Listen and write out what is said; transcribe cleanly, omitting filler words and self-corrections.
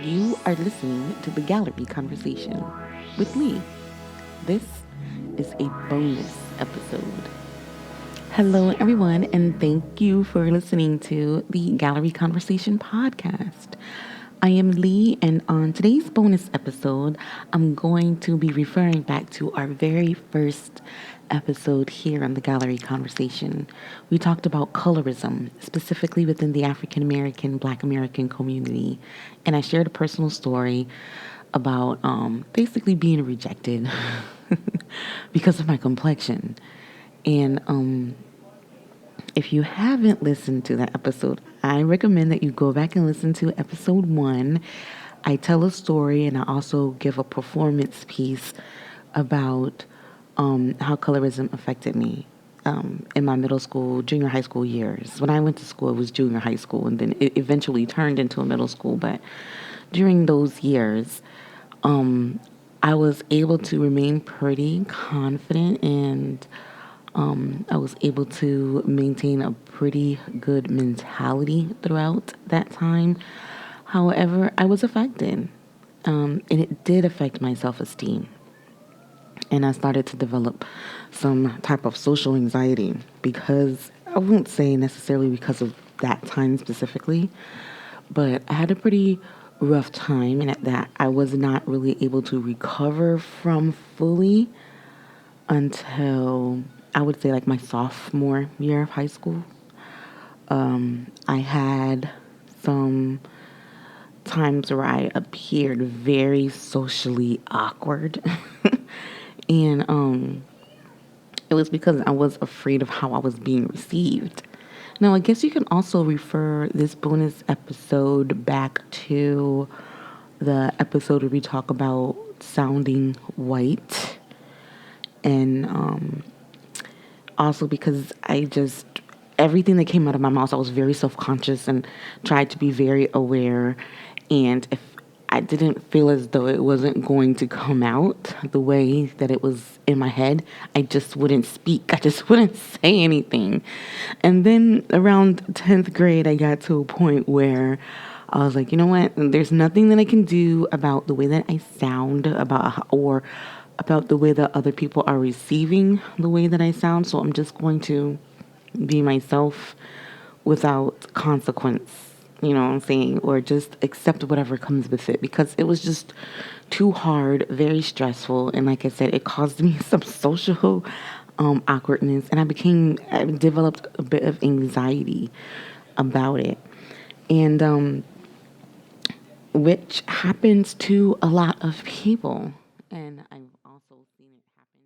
You are listening to the Gallery Conversation with me. This is a bonus episode. Hello, everyone, and thank you for listening to the Gallery Conversation podcast. I am Lee, and on today's bonus episode, I'm going to be referring back to our very first episode here on the Gallery Conversation. We talked about colorism, specifically within the African American, Black American community, and I shared a personal story about basically being rejected because of my complexion. And if you haven't listened to that episode, I recommend that you go back and listen to episode 1. I tell a story and I also give a performance piece about how colorism affected me in my middle school, junior high school years. When I went to school, it was junior high school, and then it eventually turned into a middle school. But during those years, I was able to remain pretty confident and I was able to maintain a pretty good mentality throughout that time. However, I was affected, and it did affect my self esteem. And I started to develop some type of social anxiety because I won't say necessarily because of that time specifically, but I had a pretty rough time, and at that, I was not really able to recover from fully until I would say like my sophomore year of high school. I had some times where I appeared very socially awkward. And it was because I was afraid of how I was being received. Now, I guess you can also refer this bonus episode back to the episode where we talk about sounding white. And also because everything that came out of my mouth, I was very self-conscious and tried to be very aware. And if I didn't feel as though it wasn't going to come out the way that it was in my head, I just wouldn't speak. I just wouldn't say anything. And then around 10th grade, I got to a point where I was like, you know what? There's nothing that I can do about the way that I sound or about the way that other people are receiving the way that I sound. So I'm just going to be myself without consequence, you know what I'm saying? Or just accept whatever comes with it because it was just too hard, very stressful. And like I said, it caused me some social awkwardness, and I developed a bit of anxiety about it. And which happens to a lot of people. And I've also seen it happen